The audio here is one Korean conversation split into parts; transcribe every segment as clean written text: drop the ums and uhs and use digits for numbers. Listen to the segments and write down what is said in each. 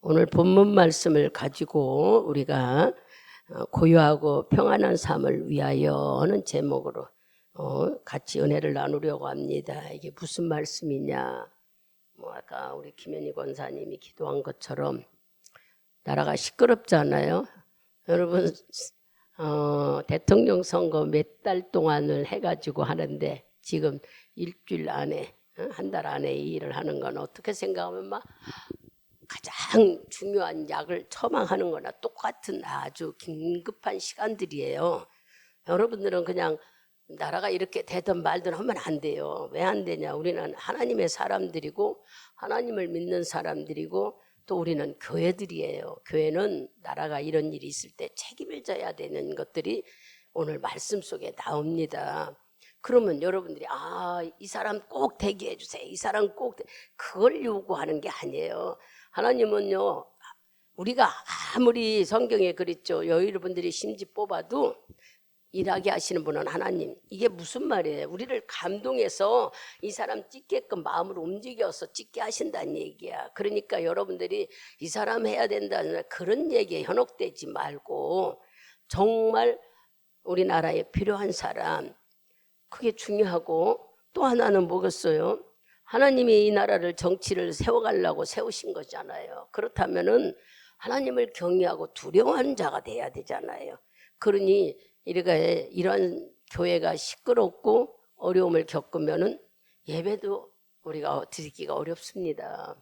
오늘 본문 말씀을 가지고 우리가 고요하고 평안한 삶을 위하여 하는 제목으로 같이 은혜를 나누려고 합니다. 이게 무슨 말씀이냐? 아까 우리 김현희 권사님이 기도한 것처럼 나라가 시끄럽잖아요. 여러분 대통령 선거 몇 달 동안을 해가지고 하는데 지금 일주일 안에 한 달 안에 이 일을 하는 건 어떻게 생각하면 막 가장 중요한 약을 처방하는 거나 똑같은 아주 긴급한 시간들이에요. 여러분들은 그냥 나라가 이렇게 되든 말든 하면 안 돼요. 왜 안 되냐? 우리는 하나님의 사람들이고 하나님을 믿는 사람들이고 또 우리는 교회들이에요. 교회는 나라가 이런 일이 있을 때 책임을 져야 되는 것들이 오늘 말씀 속에 나옵니다. 그러면 여러분들이 이 사람 꼭 대기해 주세요. 이 사람 꼭 그걸 요구하는 게 아니에요. 하나님은요, 우리가 아무리 성경에 그랬죠. 여러분들이 심지 뽑아도 일하게 하시는 분은 하나님. 이게 무슨 말이에요? 우리를 감동해서 이 사람 찍게끔 마음을 움직여서 찍게 하신다는 얘기야. 그러니까 여러분들이 이 사람 해야 된다는 그런 얘기에 현혹되지 말고 정말 우리나라에 필요한 사람, 그게 중요하고 또 하나는 뭐겠어요? 하나님이 이 나라를 정치를 세워가려고 세우신 거잖아요. 그렇다면은 하나님을 경외하고 두려워하는 자가 돼야 되잖아요. 그러니 이런 교회가 시끄럽고 어려움을 겪으면은 예배도 우리가 드리기가 어렵습니다.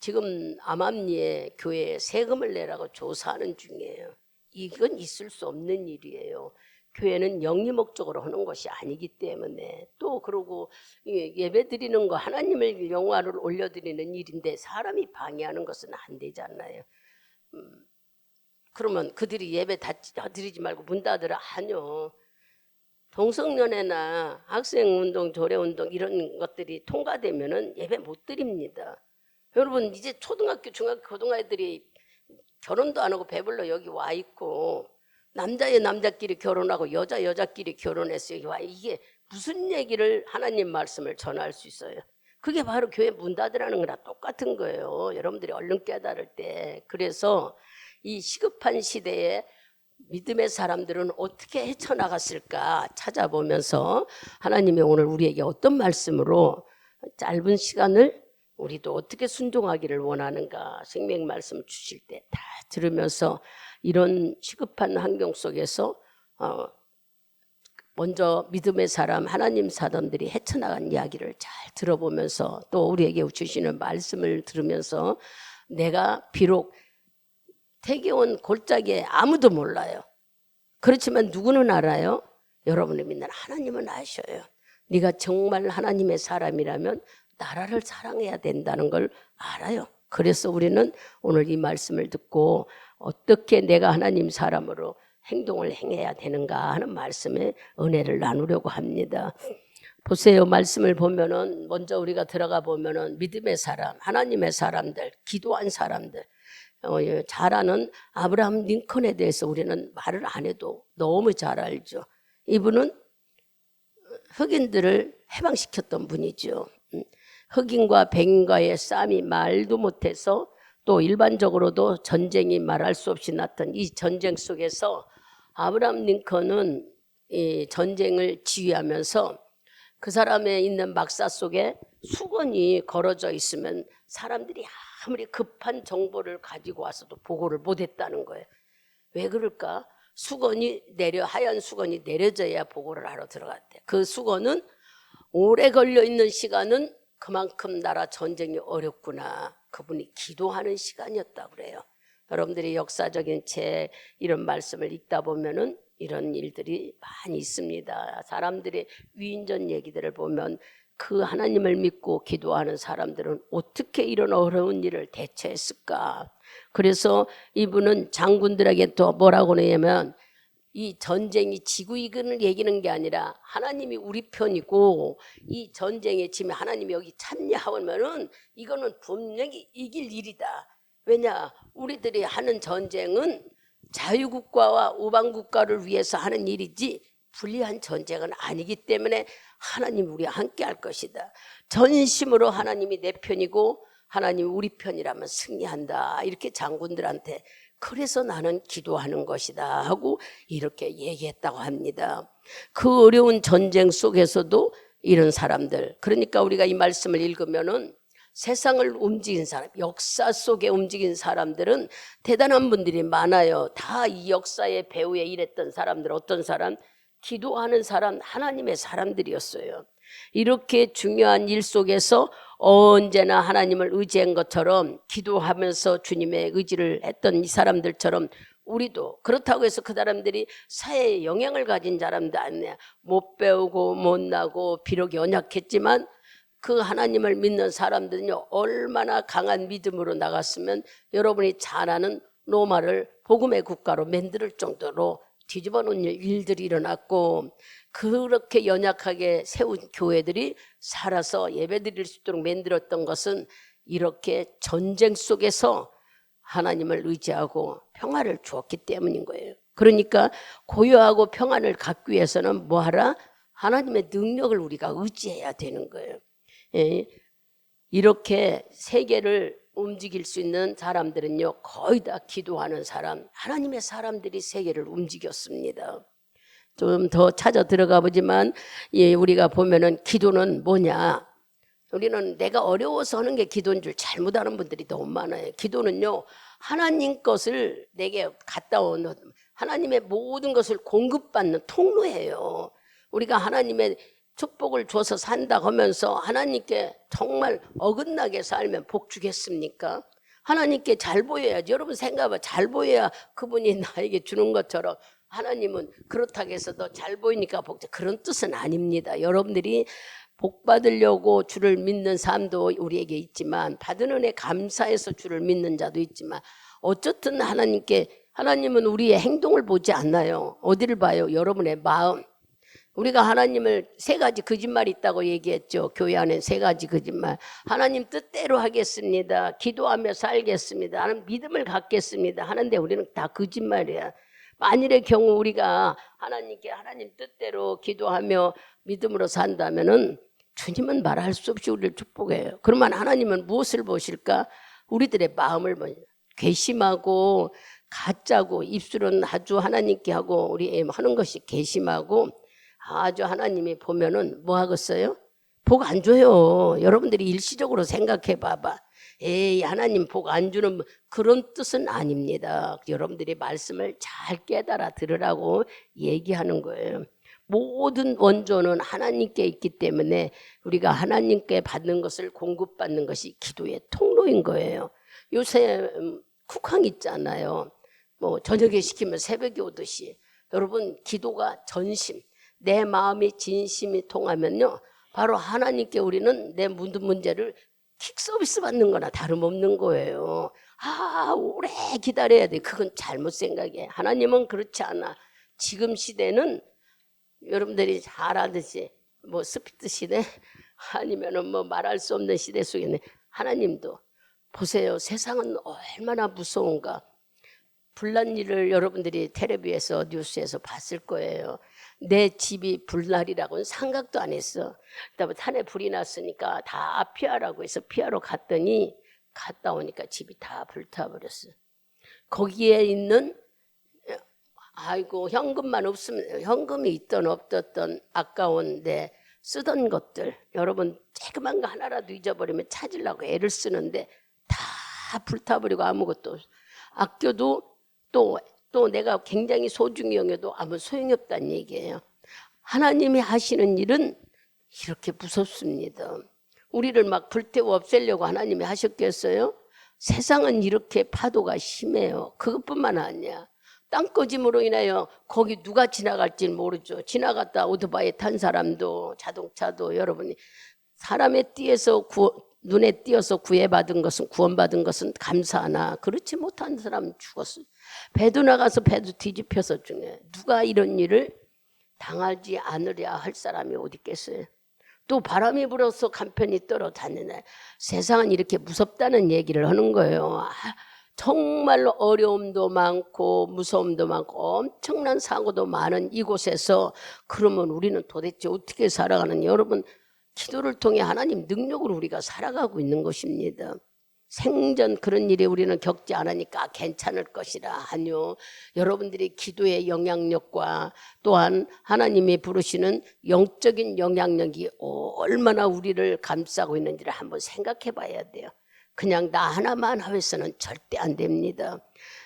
지금 암암리에 교회에 세금을 내라고 조사하는 중이에요. 이건 있을 수 없는 일이에요. 교회는 영리 목적으로 하는 것이 아니기 때문에 또 그러고 예배 드리는 거 하나님의 영화를 올려드리는 일인데 사람이 방해하는 것은 안 되잖아요. 그러면 그들이 예배 다 드리지 말고 문 닫으라 하뇨. 동성연애나 학생운동, 조례운동 이런 것들이 통과되면은 예배 못 드립니다. 여러분 이제 초등학교, 중학교, 고등학교들이 결혼도 안 하고 배불러 여기 와 있고 남자끼리 결혼하고 여자끼리 결혼했어요. 이게 무슨 얘기를 하나님 말씀을 전할 수 있어요? 그게 바로 교회 문 닫으라는 거랑 똑같은 거예요. 여러분들이 얼른 깨달을 때. 그래서 이 시급한 시대에 믿음의 사람들은 어떻게 헤쳐나갔을까 찾아보면서 하나님이 오늘 우리에게 어떤 말씀으로 짧은 시간을 우리도 어떻게 순종하기를 원하는가 생명 말씀 주실 때 다 들으면서 이런 시급한 환경 속에서 먼저 믿음의 사람 하나님 사람들이 헤쳐나간 이야기를 잘 들어보면서 또 우리에게 주시는 말씀을 들으면서 내가 비록 태계원 골짜기에 아무도 몰라요. 그렇지만 누구는 알아요? 여러분이 믿는 하나님은 아셔요. 네가 정말 하나님의 사람이라면 나라를 사랑해야 된다는 걸 알아요. 그래서 우리는 오늘 이 말씀을 듣고 어떻게 내가 하나님 사람으로 행동을 행해야 되는가 하는 말씀에 은혜를 나누려고 합니다. 보세요. 말씀을 보면은 먼저 우리가 들어가 보면은 믿음의 사람, 하나님의 사람들, 기도한 사람들, 잘 아는 아브라함 링컨에 대해서 우리는 말을 안 해도 너무 잘 알죠. 이분은 흑인들을 해방시켰던 분이죠. 흑인과 백인과의 싸움이 말도 못해서 또 일반적으로도 전쟁이 말할 수 없이 났던 이 전쟁 속에서 아브라함 링컨은 이 전쟁을 지휘하면서 그 사람의 있는 막사 속에 수건이 걸어져 있으면 사람들이 아무리 급한 정보를 가지고 와서도 보고를 못했다는 거예요. 왜 그럴까? 하얀 수건이 내려져야 보고를 하러 들어갔대. 그 수건은 오래 걸려 있는 시간은 그만큼 나라 전쟁이 어렵구나. 그분이 기도하는 시간이었다고 그래요. 여러분들이 역사적인 책 이런 말씀을 읽다 보면은 이런 일들이 많이 있습니다. 사람들의 위인전 얘기들을 보면 그 하나님을 믿고 기도하는 사람들은 어떻게 이런 어려운 일을 대처했을까? 그래서 이분은 장군들에게 또 뭐라고 하냐면 이 전쟁이 지고 이기는 얘기는 게 아니라 하나님이 우리 편이고 이 전쟁에 지면 하나님이 여기 참여하면은 이거는 분명히 이길 일이다. 왜냐? 우리들이 하는 전쟁은 자유국가와 우방국가를 위해서 하는 일이지 불리한 전쟁은 아니기 때문에 하나님이 우리와 함께 할 것이다. 전심으로 하나님이 내 편이고 하나님 우리 편이라면 승리한다. 이렇게 장군들한테 그래서 나는 기도하는 것이다 하고 이렇게 얘기했다고 합니다. 그 어려운 전쟁 속에서도 이런 사람들, 그러니까 우리가 이 말씀을 읽으면은 세상을 움직인 사람, 역사 속에 움직인 사람들은 대단한 분들이 많아요. 다 이 역사의 배후에 일했던 사람들, 어떤 사람? 기도하는 사람, 하나님의 사람들이었어요. 이렇게 중요한 일 속에서 언제나 하나님을 의지한 것처럼 기도하면서 주님의 의지를 했던 이 사람들처럼 우리도 그렇다고 해서 그 사람들이 사회에 영향을 가진 사람도 아니야. 못 배우고 못나고 비록 연약했지만 그 하나님을 믿는 사람들은요, 얼마나 강한 믿음으로 나갔으면 여러분이 잘 아는 로마를 복음의 국가로 만들 정도로 뒤집어 놓은 일들이 일어났고, 그렇게 연약하게 세운 교회들이 살아서 예배드릴 수 있도록 만들었던 것은 이렇게 전쟁 속에서 하나님을 의지하고 평화를 주었기 때문인 거예요. 그러니까 고요하고 평안을 갖기 위해서는 뭐하라? 하나님의 능력을 우리가 의지해야 되는 거예요. 예, 이렇게 세계를 움직일 수 있는 사람들은요, 거의 다 기도하는 사람, 하나님의 사람들이 세계를 움직였습니다. 좀 더 찾아 들어가 보지만, 예, 우리가 보면은 기도는 뭐냐? 우리는 내가 어려워서 하는 게 기도인 줄 잘못 아는 분들이 너무 많아요. 기도는요, 하나님 것을 내게 갖다 온, 하나님의 모든 것을 공급받는 통로예요. 우리가 하나님의 축복을 줘서 산다 하면서 하나님께 정말 어긋나게 살면 복 주겠습니까? 하나님께 잘 보여야지. 여러분 생각해봐. 잘 보여야 그분이 나에게 주는 것처럼 하나님은 그렇다고 해서 너 잘 보이니까 복 줘. 그런 뜻은 아닙니다. 여러분들이 복 받으려고 주를 믿는 삶도 우리에게 있지만, 받은 은혜 감사해서 주를 믿는 자도 있지만, 어쨌든 하나님은 우리의 행동을 보지 않나요? 어디를 봐요? 여러분의 마음. 우리가 하나님을 세 가지 거짓말이 있다고 얘기했죠. 교회 안에 세 가지 거짓말. 하나님 뜻대로 하겠습니다. 기도하며 살겠습니다. 나는 믿음을 갖겠습니다. 하는데 우리는 다 거짓말이야. 만일의 경우 우리가 하나님께 하나님 뜻대로 기도하며 믿음으로 산다면은 주님은 말할 수 없이 우리를 축복해요. 그러면 하나님은 무엇을 보실까? 우리들의 마음을 보세요. 괘씸하고 가짜고 입술은 아주 하나님께 하고 우리 하는 것이 괘씸하고 아주 하나님이 보면은 뭐 하겠어요? 복 안 줘요. 여러분들이 일시적으로 생각해 봐봐. 에이, 하나님 복 안 주는 그런 뜻은 아닙니다. 여러분들이 말씀을 잘 깨달아 들으라고 얘기하는 거예요. 모든 원조는 하나님께 있기 때문에 우리가 하나님께 받는 것을 공급받는 것이 기도의 통로인 거예요. 요새 국왕 있잖아요. 뭐 저녁에 시키면 새벽에 오듯이. 여러분 기도가 전심, 내 마음이 진심이 통하면요, 바로 하나님께 우리는 내 모든 문제를 킥 서비스 받는 거나 다름없는 거예요. 오래 기다려야 돼. 그건 잘못 생각해. 하나님은 그렇지 않아. 지금 시대는 여러분들이 잘 아듯이 뭐 스피드 시대 아니면은 뭐 말할 수 없는 시대 속에는 하나님도 보세요. 세상은 얼마나 무서운가. 불난 일을 여러분들이 텔레비에서 뉴스에서 봤을 거예요. 내 집이 불날이라고는 생각도 안 했어. 그다음에 산에 불이 났으니까 다 피하라고 해서 피하러 갔더니 갔다 오니까 집이 다 불타버렸어. 거기에 있는 아이고 현금만 없으면 현금이 있던 없었던 아까운 내 쓰던 것들 여러분 조그만 거 하나라도 잊어버리면 찾으려고 애를 쓰는데 다 불타버리고 아무것도 아껴도 또 내가 굉장히 소중히 여겨도 아무 소용이 없다는 얘기예요. 하나님이 하시는 일은 이렇게 무섭습니다. 우리를 막 불태워 없애려고 하나님이 하셨겠어요? 세상은 이렇게 파도가 심해요. 그것뿐만 아니야. 땅꺼짐으로 인하여 거기 누가 지나갈지 모르죠. 지나갔다 오토바이 탄 사람도 자동차도 여러분이 사람의 띠에서 눈에 띄어서 구원받은 것은 감사하나 그렇지 못한 사람은 죽었어요. 배도 나가서 배도 뒤집혀서 죽네. 누가 이런 일을 당하지 않으려 할 사람이 어디 있겠어요? 또 바람이 불어서 간편히 떨어다니네. 세상은 이렇게 무섭다는 얘기를 하는 거예요. 정말로 어려움도 많고 무서움도 많고 엄청난 사고도 많은 이곳에서 그러면 우리는 도대체 어떻게 살아가는 여러분 기도를 통해 하나님 능력으로 우리가 살아가고 있는 것입니다. 생전 그런 일이 우리는 겪지 않으니까 괜찮을 것이라. 아니요. 여러분들이 기도의 영향력과 또한 하나님이 부르시는 영적인 영향력이 얼마나 우리를 감싸고 있는지를 한번 생각해 봐야 돼요. 그냥 나 하나만 해서는 절대 안 됩니다.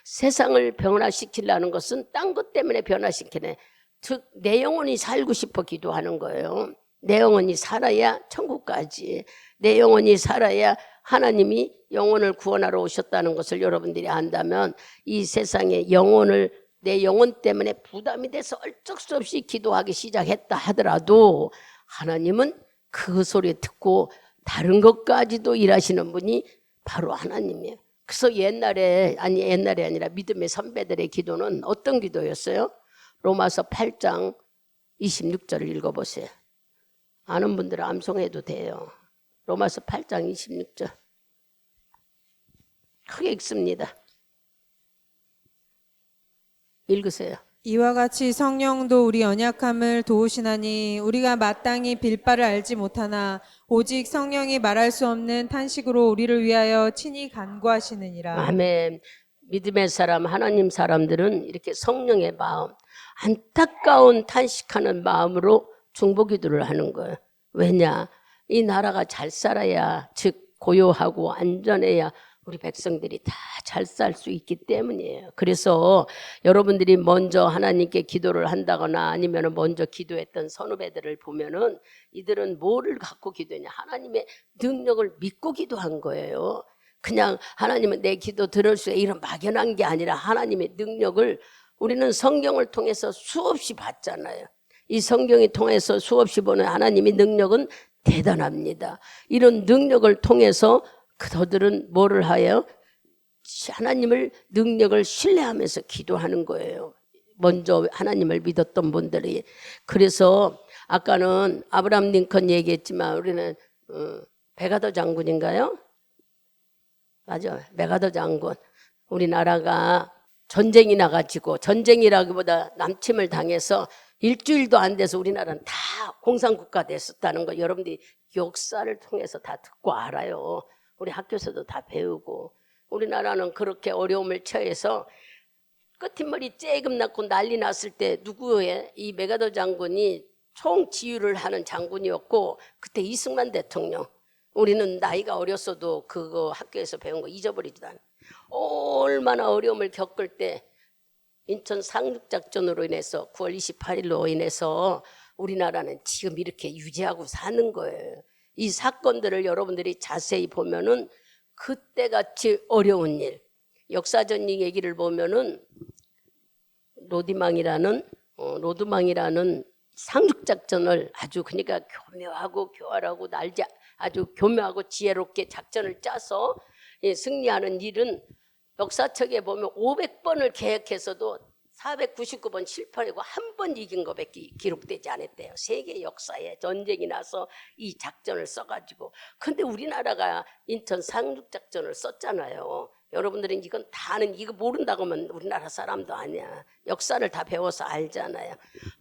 세상을 변화시키려는 것은 딴 것 때문에 변화시키네. 즉 내 영혼이 살고 싶어 기도하는 거예요. 내 영혼이 살아야 천국 가지. 내 영혼이 살아야 하나님이 영혼을 구원하러 오셨다는 것을 여러분들이 안다면 이 세상에 영혼을 내 영혼 때문에 부담이 돼서 어쩔 수 없이 기도하기 시작했다 하더라도 하나님은 그 소리 듣고 다른 것까지도 일하시는 분이 바로 하나님이에요. 그래서 옛날이 아니라 믿음의 선배들의 기도는 어떤 기도였어요? 로마서 8장 26절을 읽어보세요. 아는 분들은 암송해도 돼요. 로마서 8장 26절. 크게 읽습니다. 읽으세요. 이와 같이 성령도 우리 연약함을 도우시나니 우리가 마땅히 빌 바를 알지 못하나 오직 성령이 말할 수 없는 탄식으로 우리를 위하여 친히 간구하시느니라. 아멘. 믿음의 사람, 하나님 사람들은 이렇게 성령의 마음, 안타까운 탄식하는 마음으로 중보기도를 하는 거예요. 왜냐? 이 나라가 잘 살아야, 즉 고요하고 안전해야 우리 백성들이 다 잘 살 수 있기 때문이에요. 그래서 여러분들이 먼저 하나님께 기도를 한다거나 아니면 먼저 기도했던 선후배들을 보면은 이들은 뭐를 갖고 기도했냐? 하나님의 능력을 믿고 기도한 거예요. 그냥 하나님은 내 기도 들어주세요 이런 막연한 게 아니라 하나님의 능력을 우리는 성경을 통해서 수없이 봤잖아요. 이 성경이 통해서 수없이 보는 하나님의 능력은 대단합니다. 이런 능력을 통해서 그들은 뭐를 하여? 하나님을 능력을 신뢰하면서 기도하는 거예요. 먼저 하나님을 믿었던 분들이. 그래서 아까는 아브라함 링컨 얘기했지만 우리는 베가더 장군인가요? 맞아, 메가더 장군. 우리나라가 전쟁이 나가지고, 전쟁이라기보다 남침을 당해서 일주일도 안 돼서 우리나라는 다 공산국가 됐었다는 거 여러분들이 역사를 통해서 다 듣고 알아요. 우리 학교에서도 다 배우고. 우리나라는 그렇게 어려움을 처해서 끝머리 째금 났고 난리 났을 때 누구의 이 메가더 장군이 총지휘를 하는 장군이었고, 그때 이승만 대통령. 우리는 나이가 어렸어도 그거 학교에서 배운 거 잊어버리지도 않아. 얼마나 어려움을 겪을 때 인천 상륙작전으로 인해서 9월 28일로 인해서 우리나라는 지금 이렇게 유지하고 사는 거예요. 이 사건들을 여러분들이 자세히 보면은 그때같이 어려운 일, 역사적 얘기를 보면은 로드망이라는 상륙작전을 아주 그러니까 교묘하고 교활하고 아주 교묘하고 지혜롭게 작전을 짜서 승리하는 일은 역사책에 보면 500번을 계획해서도 499번 실패하고 한 번 이긴 것밖에 기록되지 않았대요. 세계 역사에 전쟁이 나서 이 작전을 써가지고. 근데 우리나라가 인천 상륙작전을 썼잖아요. 여러분들은 이건 다 아는, 이거 모른다고 하면 우리나라 사람도 아니야. 역사를 다 배워서 알잖아요.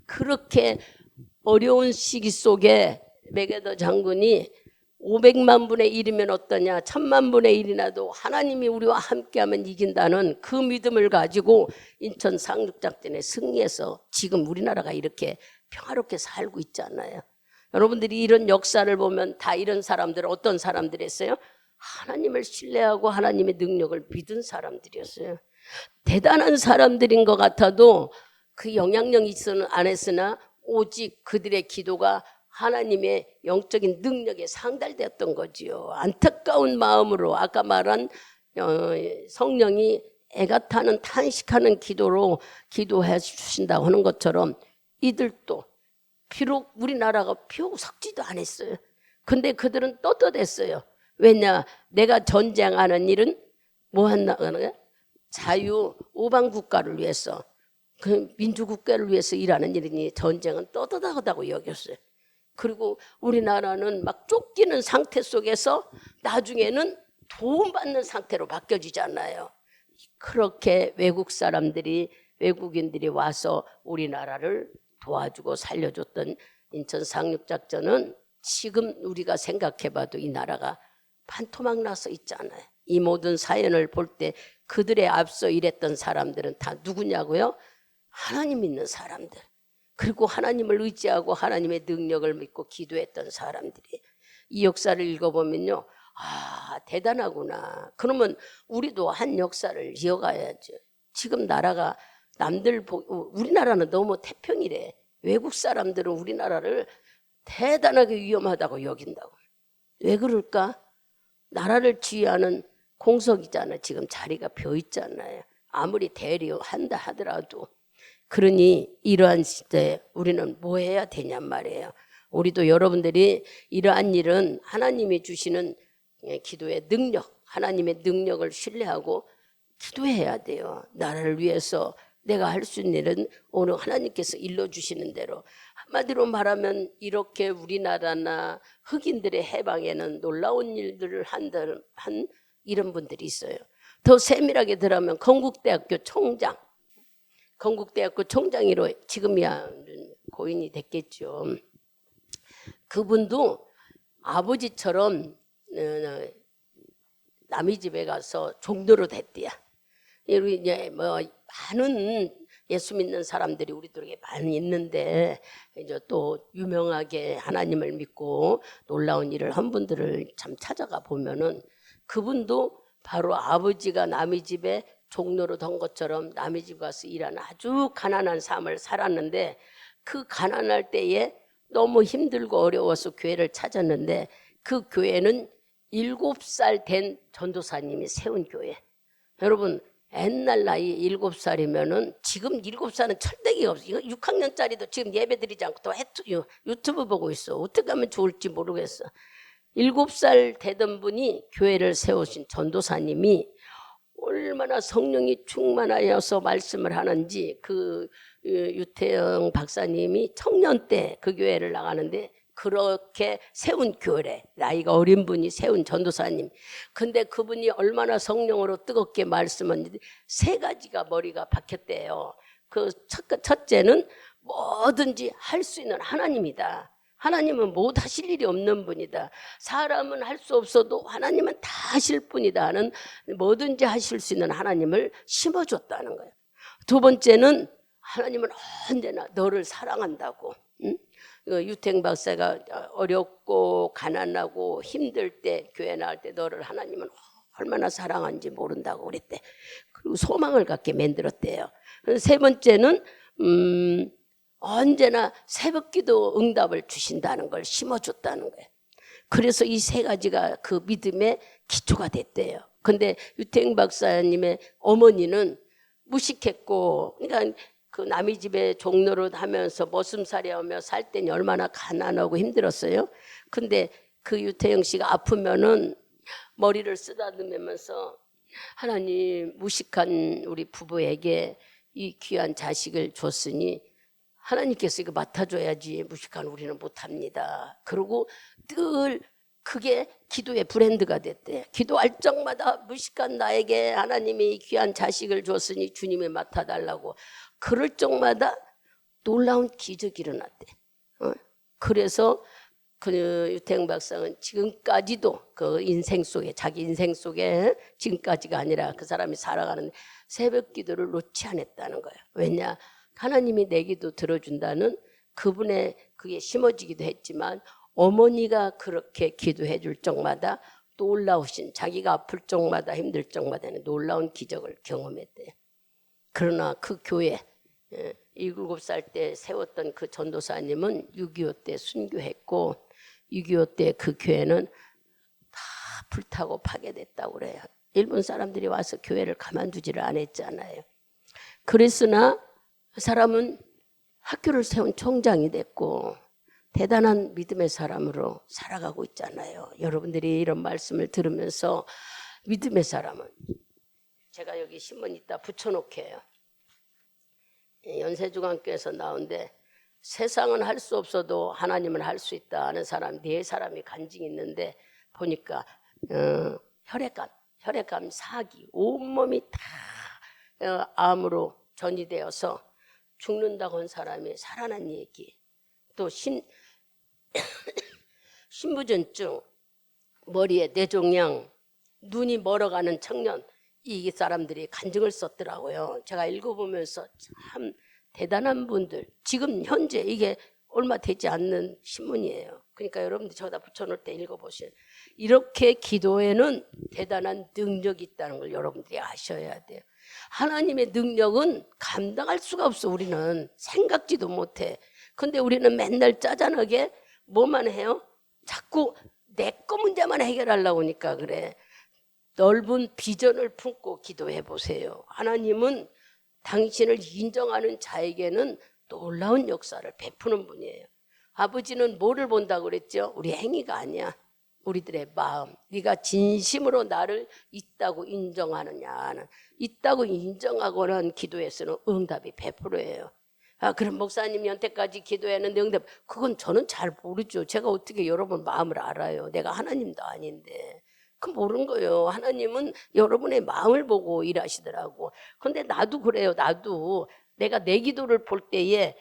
그렇게 어려운 시기 속에 메가더 장군이 500만 분의 1이면 어떠냐, 1000만 분의 1이나도 하나님이 우리와 함께하면 이긴다는 그 믿음을 가지고 인천 상륙작전에 승리해서 지금 우리나라가 이렇게 평화롭게 살고 있잖아요. 여러분들이 이런 역사를 보면 다 이런 사람들은 어떤 사람들이었어요? 하나님을 신뢰하고 하나님의 능력을 믿은 사람들이었어요. 대단한 사람들인 것 같아도 그 영향력이 있으나 안 했으나 오직 그들의 기도가 하나님의 영적인 능력에 상달되었던 거지요. 안타까운 마음으로 아까 말한 성령이 애가 타는 탄식하는 기도로 기도해 주신다고 하는 것처럼 이들도 비록 우리나라가 비록 섞지도 않았어요. 근데 그들은 떳떳했어요. 왜냐? 내가 전쟁하는 일은 뭐 한다는 거야? 자유 우방 국가를 위해서, 그 민주국가를 위해서 일하는 일이니 전쟁은 떳떳하다고 여겼어요. 그리고 우리나라는 막 쫓기는 상태 속에서 나중에는 도움받는 상태로 바뀌어지잖아요. 그렇게 외국인들이 와서 우리나라를 도와주고 살려줬던 인천 상륙작전은 지금 우리가 생각해봐도 이 나라가 반토막 나서 있잖아요. 이 모든 사연을 볼 때 그들의 앞서 일했던 사람들은 다 누구냐고요? 하나님 믿는 사람들. 그리고 하나님을 의지하고 하나님의 능력을 믿고 기도했던 사람들이. 이 역사를 읽어보면요, 아, 대단하구나. 그러면 우리도 한 역사를 이어가야죠. 지금 나라가 우리나라는 너무 태평이래. 외국 사람들은 우리나라를 대단하게 위험하다고 여긴다고. 왜 그럴까? 나라를 지휘하는 공석이잖아. 지금 자리가 비어 있잖아요. 아무리 대리한다 하더라도. 그러니 이러한 시대에 우리는 뭐 해야 되냔 말이에요. 우리도 여러분들이 이러한 일은 하나님이 주시는 기도의 능력, 하나님의 능력을 신뢰하고 기도해야 돼요. 나라를 위해서 내가 할 수 있는 일은 오늘 하나님께서 일러주시는 대로. 한마디로 말하면 이렇게 우리나라나 흑인들의 해방에는 놀라운 일들을 한 이런 분들이 있어요. 더 세밀하게 들어가면 건국대학교 총장으로 지금이야 고인이 됐겠죠. 그분도 아버지처럼 남의 집에 가서 종로로 됐대야. 우리 이제 뭐 많은 예수 믿는 사람들이 우리들에게 많이 있는데 이제 또 유명하게 하나님을 믿고 놀라운 일을 한 분들을 참 찾아가 보면은 그분도 바로 아버지가 남의 집에 종로로 던 것처럼 남의 집 가서 일하는 아주 가난한 삶을 살았는데 그 가난할 때에 너무 힘들고 어려워서 교회를 찾았는데 그 교회는 7살 된 전도사님이 세운 교회. 여러분 옛날 나이 7살이면은 지금 7살은 철대기가 없어. 이거 6학년짜리도 지금 예배 드리지 않고 또 유튜브 보고 있어. 어떻게 하면 좋을지 모르겠어. 7살 되던 분이 교회를 세우신 전도사님이 얼마나 성령이 충만하여서 말씀을 하는지 그 유태영 박사님이 청년 때 그 교회를 나가는데 그렇게 세운 교회, 나이가 어린 분이 세운 전도사님. 근데 그분이 얼마나 성령으로 뜨겁게 말씀했는지 3가지가 머리가 박혔대요. 그 첫째는 뭐든지 할 수 있는 하나님이다. 하나님은 못 하실 일이 없는 분이다. 사람은 할 수 없어도 하나님은 다 하실 분이다 하는 뭐든지 하실 수 있는 하나님을 심어줬다는 거예요. 두 번째는 하나님은 언제나 너를 사랑한다고. 응? 유태영 박사가 어렵고 가난하고 힘들 때 교회 나올 때 너를 하나님은 얼마나 사랑하는지 모른다고 그랬대. 그리고 소망을 갖게 만들었대요. 세 번째는 언제나 새벽기도 응답을 주신다는 걸 심어줬다는 거예요. 그래서 이 3가지가 그 믿음의 기초가 됐대요. 근데 유태영 박사님의 어머니는 무식했고, 그러니까 그 남의 집에 종로를 하면서 머슴살이 하며 살 때는 얼마나 가난하고 힘들었어요. 근데 그 유태영 씨가 아프면은 머리를 쓰다듬으면서 하나님 무식한 우리 부부에게 이 귀한 자식을 줬으니 하나님께서 이거 맡아줘야지 무식한 우리는 못합니다. 그리고 늘 그게 기도의 브랜드가 됐대. 기도할 적마다 무식한 나에게 하나님이 귀한 자식을 줬으니 주님이 맡아달라고 그럴 적마다 놀라운 기적이 일어났대. 그래서 그 유태영 박사는 지금까지도 그 인생 속에 자기 인생 속에 지금까지가 아니라 그 사람이 살아가는 새벽 기도를 놓지 않았다는 거예요. 왜냐? 하나님이 내 기도 들어준다는 그분의 그게 심어지기도 했지만 어머니가 그렇게 기도해 줄 적마다 놀라우신 자기가 아플 적마다 힘들 적마다는 놀라운 기적을 경험했대요. 그러나 그 교회 7살 때 세웠던 그 전도사님은 6.25 때 순교했고 6.25 때 그 교회는 다 불타고 파괴됐다고 그래요. 일본 사람들이 와서 교회를 가만두지를 않았잖아요. 그랬으나 그 사람은 학교를 세운 총장이 됐고 대단한 믿음의 사람으로 살아가고 있잖아요. 여러분들이 이런 말씀을 들으면서 믿음의 사람은 제가 여기 신문 이따 붙여놓게요. 연세중앙교에서 나온데 세상은 할 수 없어도 하나님은 할 수 있다 하는 사람 4사람이 간증이 있는데 보니까 혈액암 4기 온몸이 다 암으로 전이되어서 죽는다고 한 사람이 살아난 얘기, 또 신부전증, 머리에 뇌종양, 눈이 멀어가는 청년, 이 사람들이 간증을 썼더라고요. 제가 읽어보면서 참 대단한 분들, 지금 현재 이게 얼마 되지 않는 신문이에요. 그러니까 여러분들 저기다 붙여놓을 때 읽어보세요. 이렇게 기도에는 대단한 능력이 있다는 걸 여러분들이 아셔야 돼요. 하나님의 능력은 감당할 수가 없어. 우리는 생각지도 못해. 근데 우리는 맨날 짜잔하게 뭐만 해요? 자꾸 내 거 문제만 해결하려고 하니까 그래. 넓은 비전을 품고 기도해 보세요. 하나님은 당신을 인정하는 자에게는 놀라운 역사를 베푸는 분이에요. 아버지는 뭐를 본다고 그랬죠? 우리 행위가 아니야. 우리들의 마음. 네가 진심으로 나를 있다고 인정하느냐는, 있다고 인정하고는 기도에서는 응답이 100%예요. 아, 그럼 목사님이 여태까지 기도했는데 응답, 그건 저는 잘 모르죠. 제가 어떻게 여러분 마음을 알아요? 내가 하나님도 아닌데. 그 모르는 거예요. 하나님은 여러분의 마음을 보고 일하시더라고. 근데 나도 그래요. 나도 내가 내 기도를 볼 때에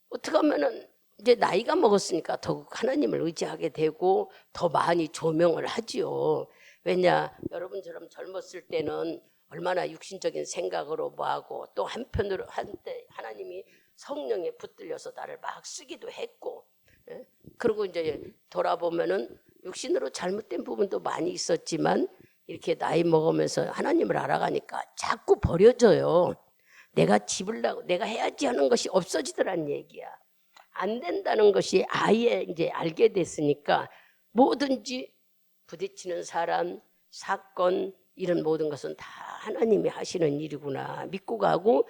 어떻게 하면은 이제 나이가 먹었으니까 더욱 하나님을 의지하게 되고 더 많이 조명을 하지요. 왜냐, 여러분처럼 젊었을 때는 얼마나 육신적인 생각으로 뭐하고, 또 한편으로 한때 하나님이 성령에 붙들려서 나를 막 쓰기도 했고, 예? 그리고 이제 돌아보면은 육신으로 잘못된 부분도 많이 있었지만 이렇게 나이 먹으면서 하나님을 알아가니까 자꾸 버려져요. 내가 집으려고 내가 해야지 하는 것이 없어지더란 얘기야. 안 된다는 것이 아예 이제 알게 됐으니까 뭐든지 부딪히는 사람, 사건, 이런 모든 것은 다 하나님이 하시는 일이구나 믿고 가고,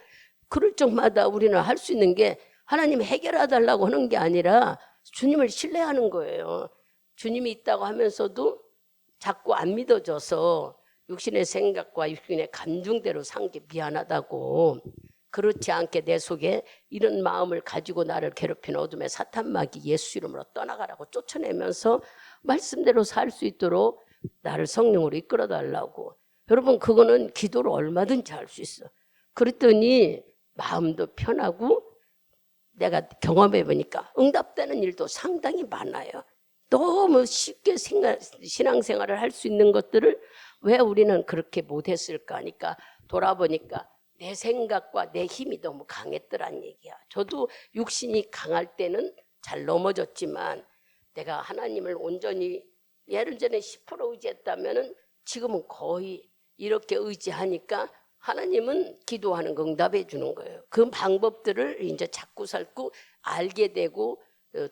그럴 적마다 우리는 할 수 있는 게 하나님 해결해 달라고 하는 게 아니라 주님을 신뢰하는 거예요. 주님이 있다고 하면서도 자꾸 안 믿어져서 육신의 생각과 육신의 감정대로 산 게 미안하다고, 그렇지 않게 내 속에 이런 마음을 가지고 나를 괴롭히는 어둠의 사탄마귀 예수 이름으로 떠나가라고 쫓아내면서 말씀대로 살 수 있도록 나를 성령으로 이끌어 달라고. 여러분, 그거는 기도로 얼마든지 할 수 있어. 그랬더니 마음도 편하고, 내가 경험해 보니까 응답되는 일도 상당히 많아요. 너무 쉽게 신앙생활을 할 수 있는 것들을 왜 우리는 그렇게 못했을까 하니까 돌아보니까 내 생각과 내 힘이 너무 강했더란 얘기야. 저도 육신이 강할 때는 잘 넘어졌지만 내가 하나님을 온전히 예를 전에 10% 의지했다면 지금은 거의 이렇게 의지하니까 하나님은 기도하는 거 응답해 주는 거예요. 그 방법들을 이제 자꾸 살고 알게 되고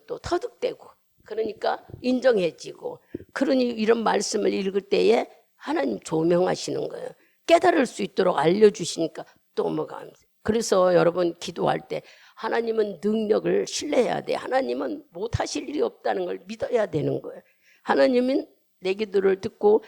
또 터득되고, 그러니까 인정해지고, 그러니 이런 말씀을 읽을 때에 하나님 조명하시는 거예요. 깨달을 수 있도록 알려주시니까 또 뭐가. 그래서 여러분 기도할 때 하나님은 능력을 신뢰해야 돼. 하나님은 못하실 일이 없다는 걸 믿어야 되는 거예요. 하나님은 내 기도를 듣고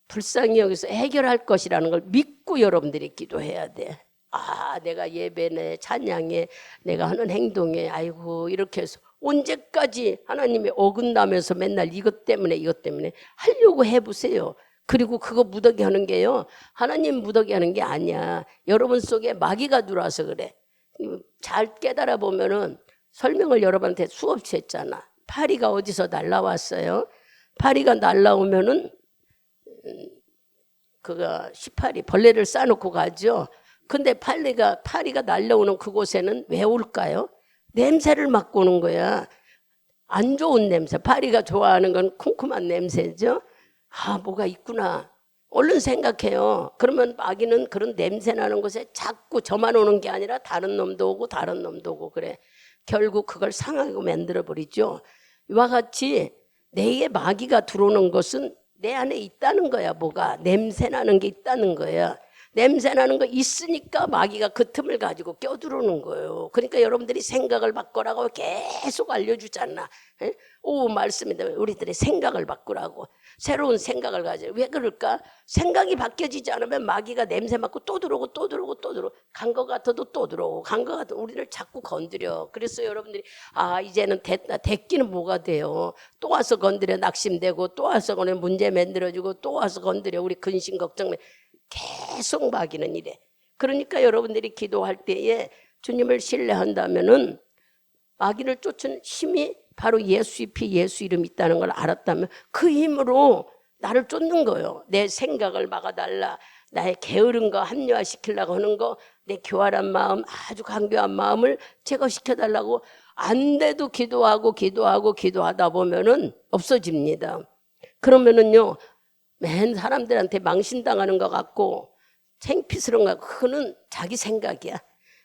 불쌍히 여기서 해결할 것이라는 걸 믿고 여러분들이 기도해야 돼. 아, 내가 예배네, 찬양에, 내가 하는 행동에, 아이고 이렇게 해서 언제까지 하나님이 어긋나면서 맨날 이것 때문에 하려고 해보세요. 그리고 그거 무더기 하는 게요, 하나님 무더기 하는 게 아니야. 여러분 속에 마귀가 들어와서 그래. 잘 깨달아 보면은 설명을 여러분한테 수없이 했잖아. 파리가 어디서 날라왔어요? 파리가 날라오면은 그가 18이 벌레를 싸놓고 가죠. 근데 파리가 날라오는 그곳에는 왜 올까요? 냄새를 맡고 오는 거야. 안 좋은 냄새. 파리가 좋아하는 건 쿰쿰한 냄새죠. 아, 뭐가 있구나. 얼른 생각해요. 그러면 마귀는 그런 냄새 나는 곳에 자꾸 저만 오는 게 아니라 다른 놈도 오고 다른 놈도 오고 그래. 결국 그걸 상하게 만들어 버리죠. 이와 같이 내게 마귀가 들어오는 것은 내 안에 있다는 거야. 뭐가 냄새 나는 게 있다는 거야. 냄새 나는 거 있으니까 마귀가 그 틈을 가지고 껴들어오는 거예요. 그러니까 여러분들이 생각을 바꾸라고 계속 알려주잖아. 에? 오, 말씀인데 우리들의 생각을 바꾸라고. 새로운 생각을 가져. 왜 그럴까? 생각이 바뀌어지지 않으면 마귀가 냄새 맡고 또 들어오고 또 들어오고 또 들어오고, 간 거 같아도 또 들어오고, 간 거 같아도 우리를 자꾸 건드려. 그래서 여러분들이 아, 이제는 됐다. 됐기는 뭐가 돼요. 또 와서 건드려 낙심되고, 또 와서 문제 만들어주고, 또 와서 건드려 우리 근심 걱정. 계속 마귀는 이래. 그러니까 여러분들이 기도할 때에 주님을 신뢰한다면은 마귀를 쫓은 힘이 바로 예수의 피, 예수 이름이 있다는 걸 알았다면 그 힘으로 나를 쫓는 거예요. 내 생각을 막아달라. 나의 게으른 거 합리화시키려고 하는 거, 내 교활한 마음, 아주 간교한 마음을 제거시켜달라고 안 돼도 기도하다 보면은 없어집니다. 그러면은요, 맨 사람들한테 망신당하는 것 같고 창피스러운 것 같고 그거는 자기 생각이야.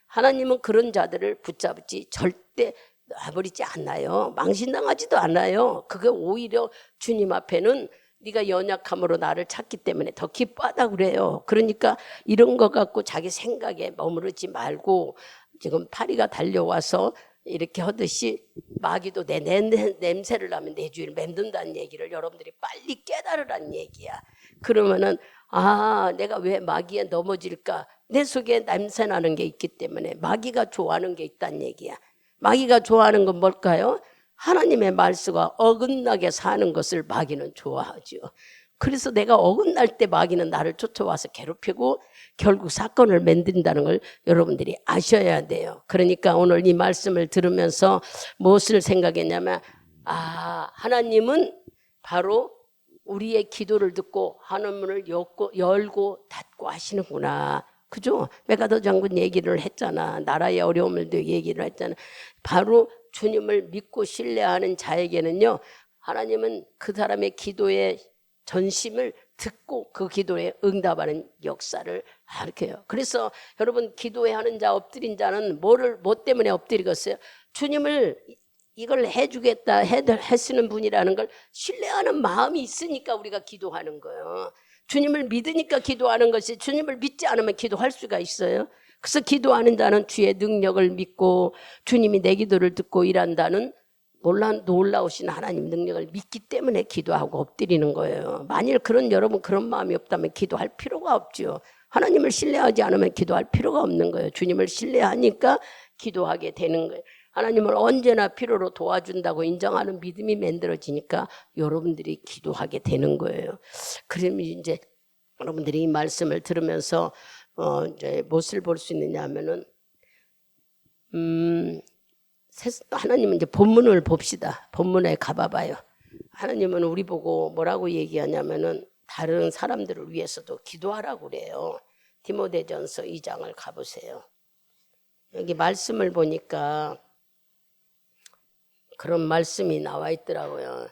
하나님은 그런 자들을 붙잡지 절대 놔버리지 않아요. 망신당하지도 않아요. 그게 오히려 주님 앞에는 네가 연약함으로 나를 찾기 때문에 더 기뻐하다 그래요. 그러니까 이런 것 갖고 자기 생각에 머무르지 말고 지금 파리가 달려와서 이렇게 하듯이 마귀도 내 냄새를 나면 내 주위를 맴든다는 얘기를 여러분들이 빨리 깨달으라는 얘기야. 그러면은 내가 왜 마귀에 넘어질까? 내 속에 냄새 나는 게 있기 때문에 마귀가 좋아하는 게 있다는 얘기야. 마귀가 좋아하는 건 뭘까요? 하나님의 말씀과 어긋나게 사는 것을 마귀는 좋아하죠. 그래서 내가 어긋날 때 마귀는 나를 쫓아와서 괴롭히고 결국 사건을 만든다는 걸 여러분들이 아셔야 돼요. 그러니까 오늘 이 말씀을 들으면서 무엇을 생각했냐면 하나님은 바로 우리의 기도를 듣고 하늘문을 열고 닫고 하시는구나. 그죠? 메가더 장군 얘기를 했잖아. 나라의 어려움을 얘기를 했잖아. 바로 주님을 믿고 신뢰하는 자에게는요, 하나님은 그 사람의 기도의 전심을 듣고 그 기도에 응답하는 역사를 가르쳐요. 그래서 여러분 기도해 하는 자, 엎드린 자는 뭐 때문에 엎드리겠어요? 주님을 이걸 해주겠다 했으는 분이라는 걸 신뢰하는 마음이 있으니까 우리가 기도하는 거예요. 주님을 믿으니까 기도하는 것이, 주님을 믿지 않으면 기도할 수가 있어요? 그래서 기도하는 자는 주의 능력을 믿고 주님이 내 기도를 듣고 일한다는 놀라우신 하나님 능력을 믿기 때문에 기도하고 엎드리는 거예요. 만일 여러분 그런 마음이 없다면 기도할 필요가 없죠. 하나님을 신뢰하지 않으면 기도할 필요가 없는 거예요. 주님을 신뢰하니까 기도하게 되는 거예요. 하나님을 언제나 필요로 도와준다고 인정하는 믿음이 만들어지니까 여러분들이 기도하게 되는 거예요. 그러면 이제 여러분들이 이 말씀을 들으면서 이제 무엇을 볼 수 있느냐 하면은 하나님은 이제 본문을 봅시다. 본문에 가봐봐요. 하나님은 우리 보고 뭐라고 얘기하냐면은 다른 사람들을 위해서도 기도하라고 그래요. 디모데전서 2장을 가보세요. 여기 말씀을 보니까 그런 말씀이 나와 있더라고요.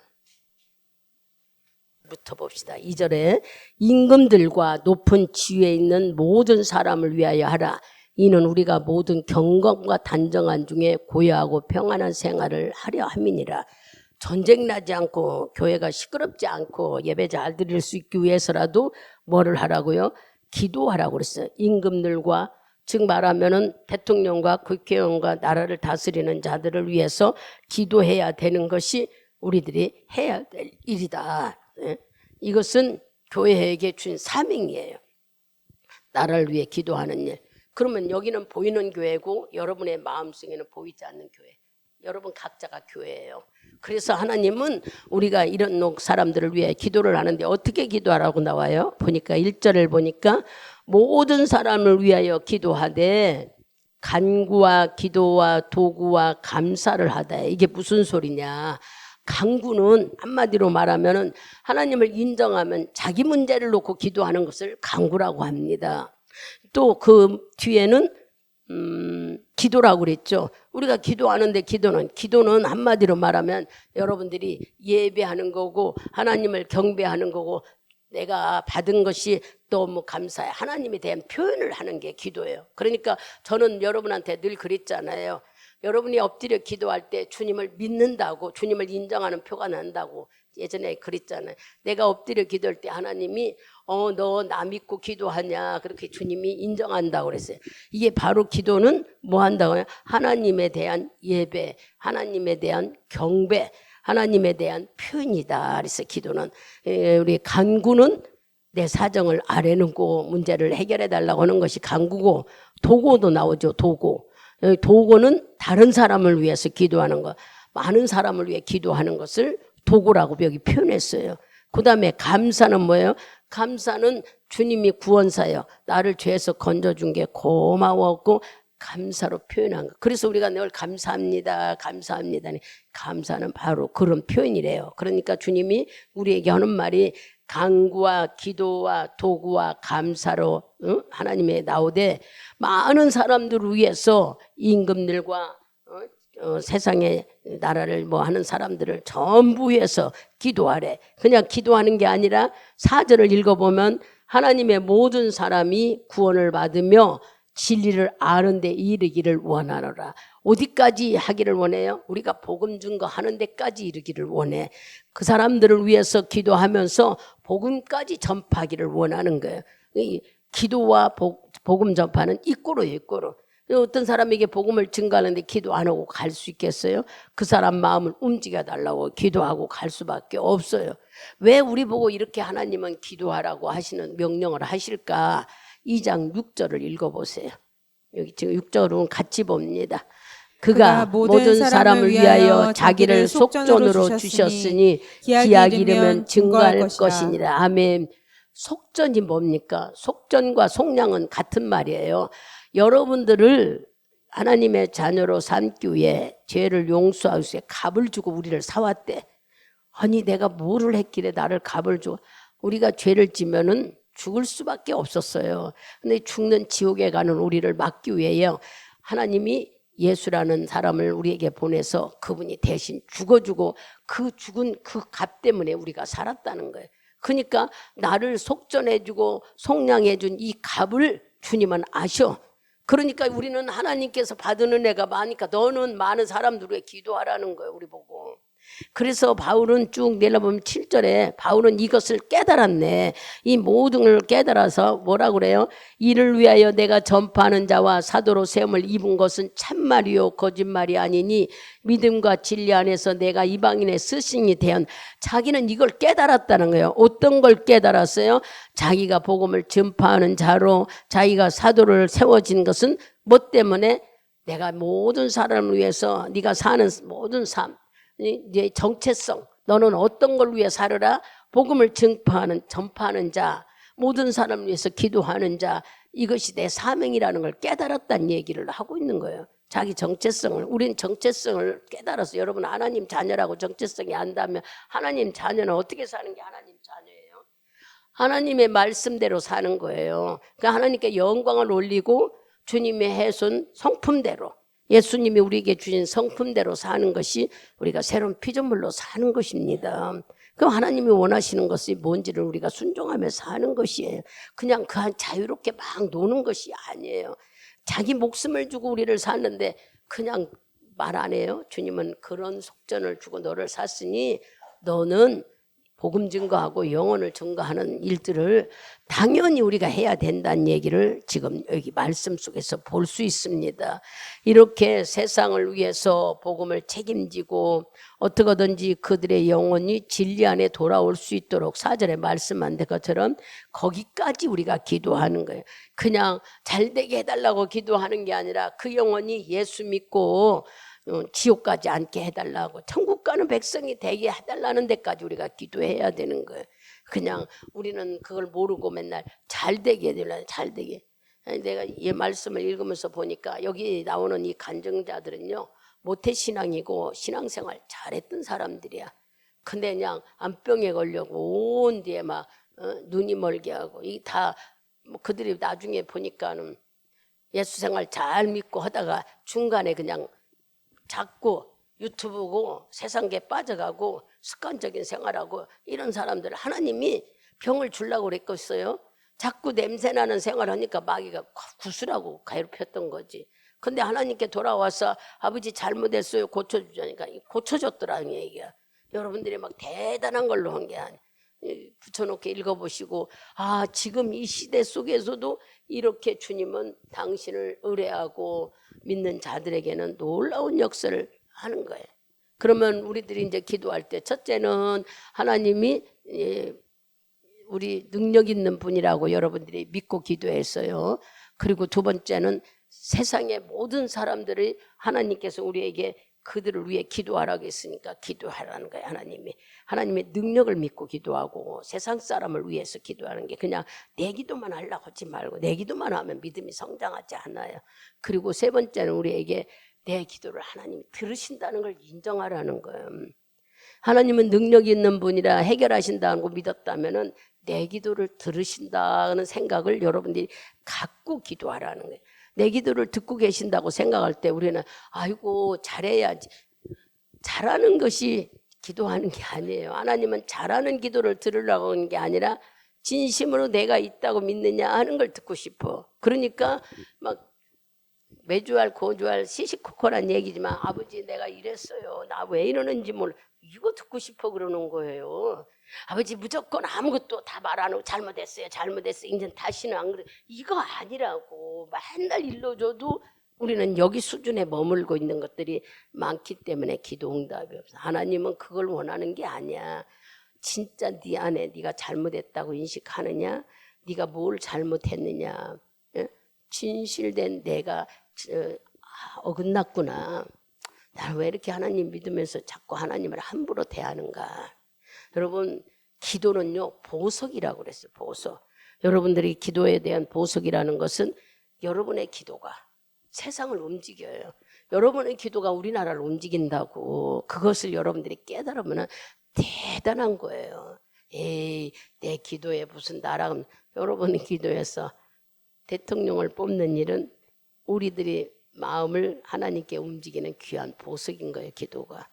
부터 봅시다. 2절에 임금들과 높은 지위에 있는 모든 사람을 위하여 하라. 이는 우리가 모든 경건과 단정한 중에 고요하고 평안한 생활을 하려 함이니라. 전쟁 나지 않고 교회가 시끄럽지 않고 예배 잘 드릴 수 있기 위해서라도 뭐를 하라고요? 기도하라고 그랬어요. 임금들과, 즉 말하면은 대통령과 국회의원과 나라를 다스리는 자들을 위해서 기도해야 되는 것이 우리들이 해야 될 일이다. 이것은 교회에게 준 사명이에요. 나라를 위해 기도하는 일. 그러면 여기는 보이는 교회고 여러분의 마음속에는 보이지 않는 교회. 여러분 각자가 교회예요. 그래서 하나님은 우리가 이런 사람들을 위해 기도를 하는데 어떻게 기도하라고 나와요? 보니까 1절을 보니까 모든 사람을 위하여 기도하되 간구와 기도와 도구와 감사를 하되. 이게 무슨 소리냐? 간구는 한마디로 말하면 하나님을 인정하면 자기 문제를 놓고 기도하는 것을 간구라고 합니다. 또 그 뒤에는 기도라고 그랬죠. 우리가 기도하는데 기도는 한마디로 말하면 여러분들이 예배하는 거고 하나님을 경배하는 거고 내가 받은 것이 너무 감사해. 하나님에 대한 표현을 하는 게 기도예요. 그러니까 저는 여러분한테 늘 그랬잖아요. 여러분이 엎드려 기도할 때 주님을 믿는다고, 주님을 인정하는 표가 난다고 예전에 그랬잖아요. 내가 엎드려 기도할 때 하나님이 너 나 믿고 기도하냐 그렇게 주님이 인정한다고 그랬어요. 이게 바로 기도는 뭐 한다고요? 하나님에 대한 예배, 하나님에 대한 경배, 하나님에 대한 표현이다. 그래서 기도는 우리 간구는 내 사정을 아뢰는고 문제를 해결해 달라고 하는 것이 간구고, 도고도 나오죠. 도고는 다른 사람을 위해서 기도하는 것, 많은 사람을 위해 기도하는 것을 도구라고 여기 표현했어요. 그 다음에 감사는 뭐예요? 감사는 주님이 구원사예요. 나를 죄에서 건져준 게 고마웠고 감사로 표현한 거. 그래서 우리가 늘 감사합니다. 감사는 바로 그런 표현이래요. 그러니까 주님이 우리에게 하는 말이 간구와 기도와 도구와 감사로 하나님의 나오되 많은 사람들을 위해서 임금들과 세상의 나라를 뭐 하는 사람들을 전부 위해서 기도하래. 그냥 기도하는 게 아니라 4절을 읽어보면 하나님의 모든 사람이 구원을 받으며 진리를 아는 데 이르기를 원하노라. 어디까지 하기를 원해요? 우리가 복음 증거하는 데까지 이르기를 원해. 그 사람들을 위해서 기도하면서 복음까지 전파하기를 원하는 거예요. 이 기도와 복음 전파는 이꼬로. 어떤 사람에게 복음을 증거하는데 기도 안 하고 갈 수 있겠어요? 그 사람 마음을 움직여 달라고 기도하고 갈 수밖에 없어요. 왜 우리 보고 이렇게 하나님은 기도하라고 하시는 명령을 하실까? 2장 6절을 읽어보세요. 여기 지금 6절은 같이 봅니다. 그가 모든 사람을 위하여 자기를 속전으로 주셨으니 기약이 이르면 증거할 것이니라. 아멘. 속전이 뭡니까? 속전과 속량은 같은 말이에요. 여러분들을 하나님의 자녀로 삼기 위해 죄를 용서하기 위해 값을 주고 우리를 사왔대. 아니 내가 뭐를 했길래 나를 값을 줘. 우리가 죄를 지면은 죽을 수밖에 없었어요. 근데 죽는 지옥에 가는 우리를 막기 위해요. 하나님이 예수라는 사람을 우리에게 보내서 그분이 대신 죽어주고 그 죽은 그 값 때문에 우리가 살았다는 거예요. 그러니까 나를 속전해주고 속량해준 이 값을 주님은 아셔. 그러니까 우리는 하나님께서 받은 은혜가 많으니까 너는 많은 사람들 위해 기도하라는 거예요. 우리 보고. 그래서 바울은 쭉 내려보면 7절에 바울은 이것을 깨달았네. 이 모든 걸 깨달아서 뭐라고 그래요? 이를 위하여 내가 전파하는 자와 사도로 세움을 입은 것은 참말이요 거짓말이 아니니 믿음과 진리 안에서 내가 이방인의 스승이 되었. 자기는 이걸 깨달았다는 거예요. 어떤 걸 깨달았어요? 자기가 복음을 전파하는 자로 자기가 사도를 세워진 것은 뭐 때문에? 내가 모든 사람을 위해서 네가 사는 모든 삶, 이제 정체성, 너는 어떤 걸 위해 살으라? 복음을 전파하는 자, 모든 사람을 위해서 기도하는 자, 이것이 내 사명이라는 걸 깨달았다는 얘기를 하고 있는 거예요. 자기 정체성을, 우린 정체성을 깨달아서 여러분 하나님 자녀라고 정체성이 안다면 하나님 자녀는 어떻게 사는 게 하나님 자녀예요? 하나님의 말씀대로 사는 거예요. 그러니까 하나님께 영광을 올리고 주님의 해손 성품대로, 예수님이 우리에게 주신 성품대로 사는 것이 우리가 새로운 피조물로 사는 것입니다. 그럼 하나님이 원하시는 것이 뭔지를 우리가 순종하며 사는 것이에요. 그냥 그 한 자유롭게 막 노는 것이 아니에요. 자기 목숨을 주고 우리를 샀는데 그냥 말 안 해요. 주님은 그런 속전을 주고 너를 샀으니 너는 복음 증거하고 영혼을 증거하는 일들을 당연히 우리가 해야 된다는 얘기를 지금 여기 말씀 속에서 볼 수 있습니다. 이렇게 세상을 위해서 복음을 책임지고 어떻게든지 그들의 영혼이 진리 안에 돌아올 수 있도록 4절에 말씀한 것처럼 거기까지 우리가 기도하는 거예요. 그냥 잘되게 해달라고 기도하는 게 아니라 그 영혼이 예수 믿고 지옥 가지 않게 해달라고, 천국 가는 백성이 되게 해달라는 데까지 우리가 기도해야 되는 거예요. 그냥 우리는 그걸 모르고 맨날 잘되게 해달라, 잘되게. 내가 이 말씀을 읽으면서 보니까 여기 나오는 이 간증자들은요 모태신앙이고 신앙생활 잘했던 사람들이야. 근데 그냥 암병에 걸려고 온 뒤에 막 눈이 멀게 하고, 이 다 그들이 나중에 보니까는 예수 생활 잘 믿고 하다가 중간에 그냥 자꾸 유튜브고 세상에 빠져가고 습관적인 생활하고 이런 사람들 하나님이 병을 주려고 그랬겠어요? 자꾸 냄새나는 생활하니까 마귀가 구슬하고 괴롭혔던 거지. 근데 하나님께 돌아와서 아버지 잘못했어요 고쳐주자니까 고쳐줬더라는 얘기야. 여러분들이 막 대단한 걸로 한 게 아니야. 붙여놓게 읽어보시고, 아 지금 이 시대 속에서도 이렇게 주님은 당신을 의뢰하고 믿는 자들에게는 놀라운 역사를 하는 거예요. 그러면 우리들이 이제 기도할 때 첫째는 하나님이 우리 능력 있는 분이라고 여러분들이 믿고 기도했어요. 그리고 두 번째는 세상의 모든 사람들이 하나님께서 우리에게 그들을 위해 기도하라고 했으니까 기도하라는 거예요. 하나님의 능력을 믿고 기도하고 세상 사람을 위해서 기도하는 게 그냥 내 기도만 하려고 하지 말고 내 기도만 하면 믿음이 성장하지 않아요. 그리고 세 번째는 우리에게 내 기도를 하나님이 들으신다는 걸 인정하라는 거예요. 하나님은 능력 있는 분이라 해결하신다고 믿었다면은 내 기도를 들으신다는 생각을 여러분들이 갖고 기도하라는 거예요. 내 기도를 듣고 계신다고 생각할 때 우리는 아이고 잘해야지. 잘하는 것이 기도하는 게 아니에요. 하나님은 잘하는 기도를 들으려고 하는 게 아니라 진심으로 내가 있다고 믿느냐 하는 걸 듣고 싶어. 그러니까 막 매주알 고주알 시시콜콜한 얘기지만 아버지 내가 이랬어요. 나 왜 이러는지 몰라. 이거 듣고 싶어 그러는 거예요. 아버지 무조건 아무것도 다 말 안 하고 잘못했어요. 이제 다시는 안 그래. 이거 아니라고. 맨날 일러줘도 우리는 여기 수준에 머물고 있는 것들이 많기 때문에 기도 응답이 없어. 하나님은 그걸 원하는 게 아니야. 진짜 네 안에 네가 잘못했다고 인식하느냐? 네가 뭘 잘못했느냐? 진실된 내가 어긋났구나. 나는 왜 이렇게 하나님 믿으면서 자꾸 하나님을 함부로 대하는가? 여러분 기도는요 보석이라고 그랬어요. 보석. 여러분들이 기도에 대한 보석이라는 것은 여러분의 기도가 세상을 움직여요. 여러분의 기도가 우리나라를 움직인다고. 그것을 여러분들이 깨달으면 대단한 거예요. 에이 내 기도에 무슨 나랑 여러분의 기도에서 대통령을 뽑는 일은 우리들이 마음을 하나님께 움직이는 귀한 보석인 거예요. 기도가.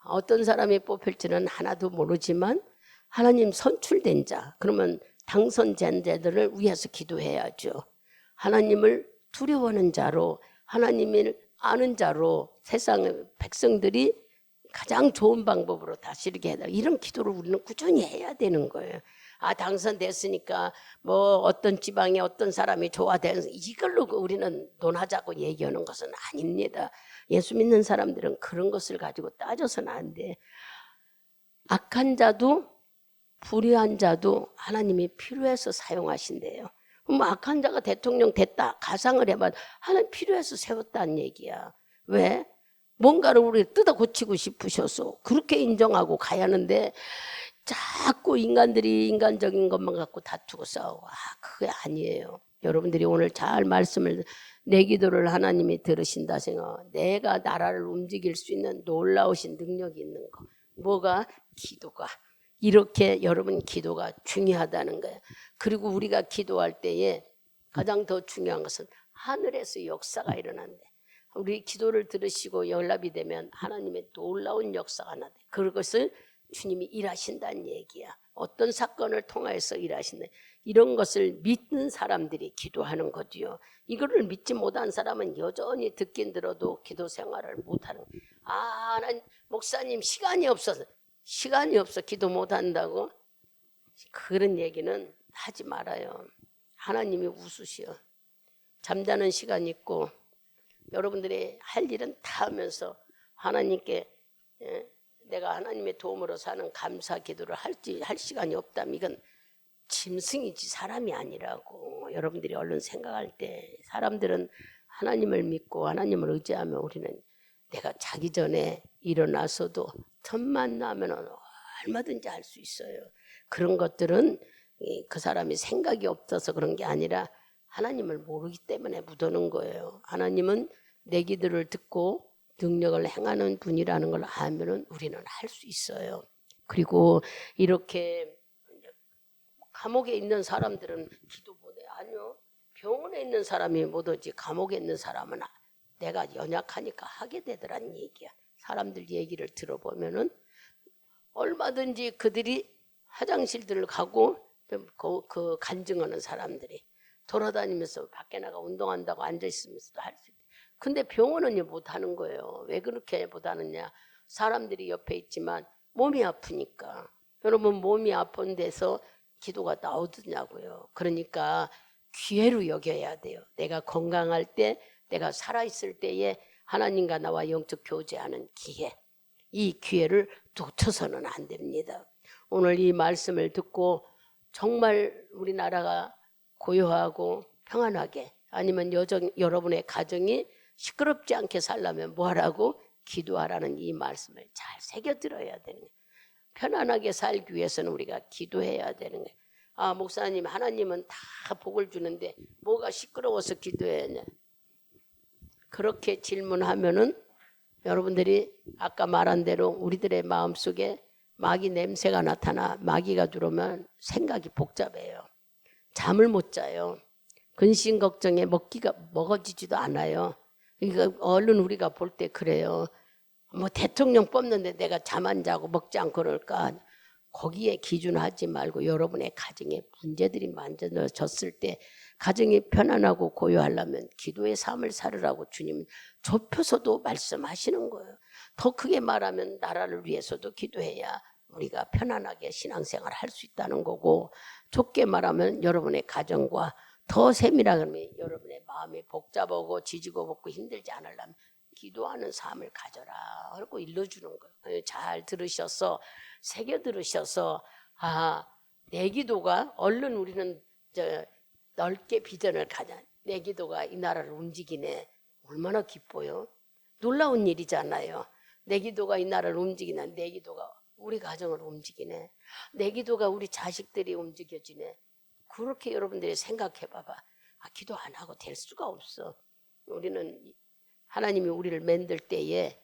어떤 사람이 뽑힐지는 하나도 모르지만 하나님 선출된 자, 그러면 당선된 자들을 위해서 기도해야죠. 하나님을 두려워하는 자로, 하나님을 아는 자로 세상 백성들이 가장 좋은 방법으로 다스리게 해달라. 이런 기도를 우리는 꾸준히 해야 되는 거예요. 아 당선됐으니까 뭐 어떤 지방에 어떤 사람이 좋아돼서 이걸로 우리는 논하자고 얘기하는 것은 아닙니다. 예수 믿는 사람들은 그런 것을 가지고 따져서는 안 돼. 악한 자도 불의한 자도 하나님이 필요해서 사용하신대요. 뭐 악한 자가 대통령 됐다 가상을 해봐 하나님 필요해서 세웠다는 얘기야. 왜? 뭔가를 우리 뜯어 고치고 싶으셔서 그렇게 인정하고 가야 하는데 자꾸 인간들이 인간적인 것만 갖고 다투고 싸우고 그게 아니에요. 여러분들이 오늘 잘 말씀을 내 기도를 하나님이 들으신다 생각. 내가 나라를 움직일 수 있는 놀라우신 능력이 있는 거. 뭐가? 기도가. 이렇게 여러분 기도가 중요하다는 거예요. 그리고 우리가 기도할 때에 가장 더 중요한 것은 하늘에서 역사가 일어난대. 우리 기도를 들으시고 연락이 되면 하나님의 놀라운 역사가 나대. 그것을 주님이 일하신다는 얘기야. 어떤 사건을 통해서 일하신다. 이런 것을 믿는 사람들이 기도하는 거지요. 이거를 믿지 못한 사람은 여전히 듣긴 들어도 기도 생활을 못하는 거예요. 아, 난 목사님 시간이 없어서 기도 못한다고? 그런 얘기는 하지 말아요. 하나님이 웃으시오. 잠자는 시간 있고 여러분들이 할 일은 다 하면서 하나님께 내가 하나님의 도움으로 사는 감사 기도를 할 시간이 없다면 이건 짐승이지 사람이 아니라고. 여러분들이 얼른 생각할 때 사람들은 하나님을 믿고 하나님을 의지하면 우리는 내가 자기 전에 일어나서도 틈만 나면 얼마든지 할 수 있어요. 그런 것들은 그 사람이 생각이 없어서 그런 게 아니라 하나님을 모르기 때문에 묻어놓은 거예요. 하나님은 내 기도를 듣고 능력을 행하는 분이라는 걸 알면 우리는 할 수 있어요. 그리고 이렇게 감옥에 있는 사람들은 기도 못해. 아니요. 병원에 있는 사람이 못하지 감옥에 있는 사람은 내가 연약하니까 하게 되더란 얘기야. 사람들 얘기를 들어보면은 얼마든지 그들이 화장실들을 가고 그 간증하는 사람들이 돌아다니면서 밖에 나가 운동한다고 앉아있으면서도 할 수 있대. 근데 병원은 못하는 거예요. 왜 그렇게 못하느냐. 사람들이 옆에 있지만 몸이 아프니까. 여러분 몸이 아픈 데서 기도가 나오더냐고요. 그러니까 기회로 여겨야 돼요. 내가 건강할 때 내가 살아있을 때에 하나님과 나와 영적 교제하는 기회. 이 기회를 놓쳐서는 안 됩니다. 오늘 이 말씀을 듣고 정말 우리나라가 고요하고 평안하게 아니면 여러분의 가정이 시끄럽지 않게 살려면 뭐하라고? 기도하라는 이 말씀을 잘 새겨들어야 되는 거예요. 편안하게 살기 위해서는 우리가 기도해야 되는 거예요. 아 목사님 하나님은 다 복을 주는데 뭐가 시끄러워서 기도해야 하냐. 그렇게 질문하면은 여러분들이 아까 말한 대로 우리들의 마음속에 마귀 냄새가 나타나 마귀가 들어오면 생각이 복잡해요. 잠을 못 자요. 근심 걱정에 먹어지지도 않아요. 그러니까 얼른 우리가 볼 때 그래요. 뭐 대통령 뽑는데 내가 잠 안 자고 먹지 않고 그럴까? 거기에 기준하지 말고 여러분의 가정에 문제들이 만져졌을 때 가정이 편안하고 고요하려면 기도의 삶을 살으라고 주님은 좁혀서도 말씀하시는 거예요. 더 크게 말하면 나라를 위해서도 기도해야 우리가 편안하게 신앙생활을 할 수 있다는 거고, 좁게 말하면 여러분의 가정과 더 세밀하게 여러분의 마음이 복잡하고 지지고 볶고 힘들지 않으려면 기도하는 삶을 가져라 하고 일러주는 거예요. 잘 들으셔서 새겨 들으셔서 내 기도가 얼른 우리는 넓게 비전을 가자. 내 기도가 이 나라를 움직이네. 얼마나 기뻐요. 놀라운 일이잖아요. 내 기도가 이 나라를 움직이네. 내 기도가 우리 가정을 움직이네. 내 기도가 우리 자식들이 움직여지네. 그렇게 여러분들이 생각해 봐봐. 기도 안 하고 될 수가 없어. 우리는 하나님이 우리를 만들 때에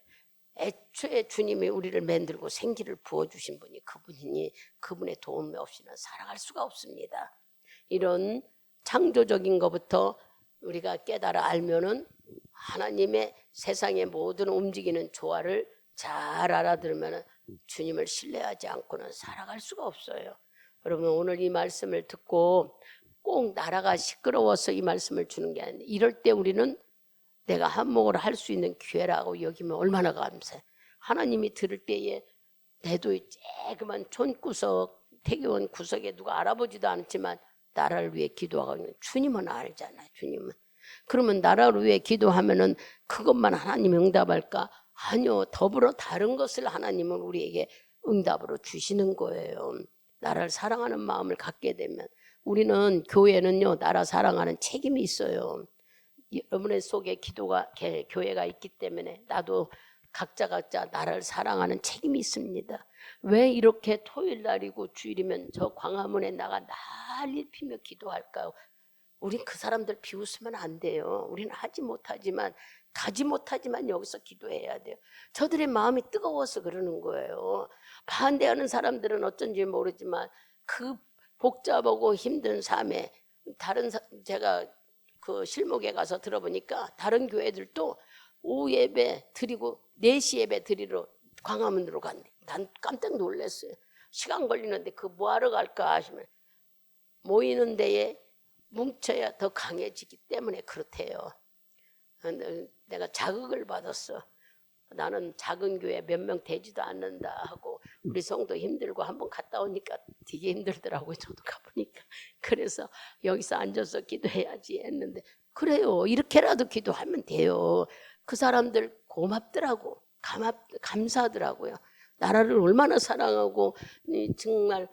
애초에 주님이 우리를 만들고 생기를 부어주신 분이 그분이니 그분의 도움 없이는 살아갈 수가 없습니다. 이런 창조적인 것부터 우리가 깨달아 알면은 하나님의 세상의 모든 움직이는 조화를 잘 알아들으면 주님을 신뢰하지 않고는 살아갈 수가 없어요. 여러분 오늘 이 말씀을 듣고 꼭 나라가 시끄러워서 이 말씀을 주는 게 아니라 이럴 때 우리는 내가 한몫을 할 수 있는 기회라고 여기면 얼마나 감사해. 하나님이 들을 때에 내도 쬐그만 촌구석 태교원 구석에 누가 알아보지도 않지만 나라를 위해 기도하고 있는 주님은 알잖아요. 주님은. 그러면 나라를 위해 기도하면은 그것만 하나님이 응답할까? 아니요. 더불어 다른 것을 하나님은 우리에게 응답으로 주시는 거예요. 나라를 사랑하는 마음을 갖게 되면 우리는 교회는요. 나라 사랑하는 책임이 있어요. 여러분의 속에 교회가 있기 때문에 나도 각자 나라를 사랑하는 책임이 있습니다. 왜 이렇게 토요일 날이고 주일이면 저 광화문에 나가 난리 피며 기도할까요? 우린 그 사람들 비웃으면 안 돼요. 우리는 하지 못하지만 가지 못하지만 여기서 기도해야 돼요. 저들의 마음이 뜨거워서 그러는 거예요. 반대하는 사람들은 어쩐지 모르지만 그 복잡하고 힘든 삶에 제가 그 실목에 가서 들어보니까 다른 교회들도 오후 예배 드리고 4시 예배 드리러 광화문으로 갔네. 난 깜짝 놀랐어요. 시간 걸리는데 그 뭐하러 갈까 하시면 모이는 데에 뭉쳐야 더 강해지기 때문에 그렇대요. 내가 자극을 받았어. 나는 작은 교회 몇 명 되지도 않는다 하고 우리 성도 힘들고 한번 갔다 오니까 되게 힘들더라고요. 저도 가보니까. 그래서 여기서 앉아서 기도해야지 했는데 그래요. 이렇게라도 기도하면 돼요. 그 사람들 고맙더라고. 감사하더라고요. 나라를 얼마나 사랑하고 정말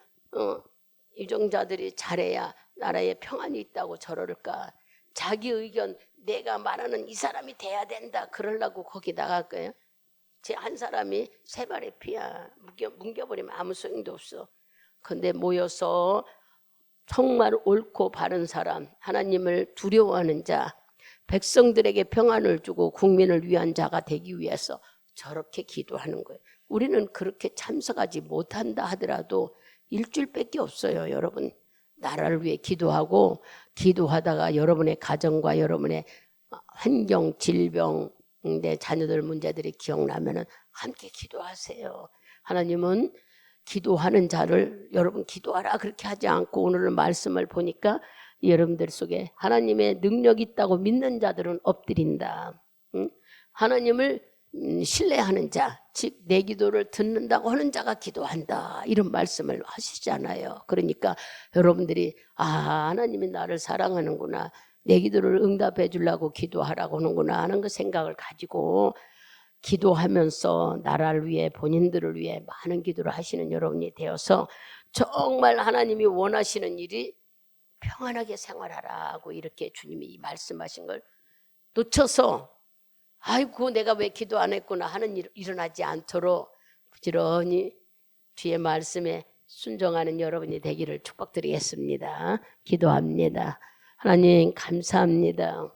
유정자들이 잘해야 나라에 평안이 있다고 저럴까. 자기 의견 내가 말하는 이 사람이 돼야 된다 그러려고 거기 나갈 거예요. 제 한 사람이 세 발의 피야. 뭉겨버리면 아무 소용도 없어. 근데 모여서 정말 옳고 바른 사람, 하나님을 두려워하는 자, 백성들에게 평안을 주고 국민을 위한 자가 되기 위해서 저렇게 기도하는 거예요. 우리는 그렇게 참석하지 못한다 하더라도 일주일밖에 없어요. 여러분 나라를 위해 기도하고 기도하다가 여러분의 가정과 여러분의 환경, 질병, 내 자녀들 문제들이 기억나면은 함께 기도하세요. 하나님은 기도하는 자를 여러분 기도하라 그렇게 하지 않고 오늘 말씀을 보니까 여러분들 속에 하나님의 능력이 있다고 믿는 자들은 엎드린다. 하나님을 신뢰하는 자, 즉 내 기도를 듣는다고 하는 자가 기도한다. 이런 말씀을 하시잖아요. 그러니까 여러분들이 하나님이 나를 사랑하는구나. 내 기도를 응답해 주려고 기도하라고 하는구나 하는 그 생각을 가지고 기도하면서 나라를 위해 본인들을 위해 많은 기도를 하시는 여러분이 되어서 정말 하나님이 원하시는 일이 평안하게 생활하라고 이렇게 주님이 말씀하신 걸 놓쳐서 아이고 내가 왜 기도 안 했구나 하는 일 일어나지 않도록 부지런히 주의 말씀에 순종하는 여러분이 되기를 축복드리겠습니다. 기도합니다. 하나님 감사합니다.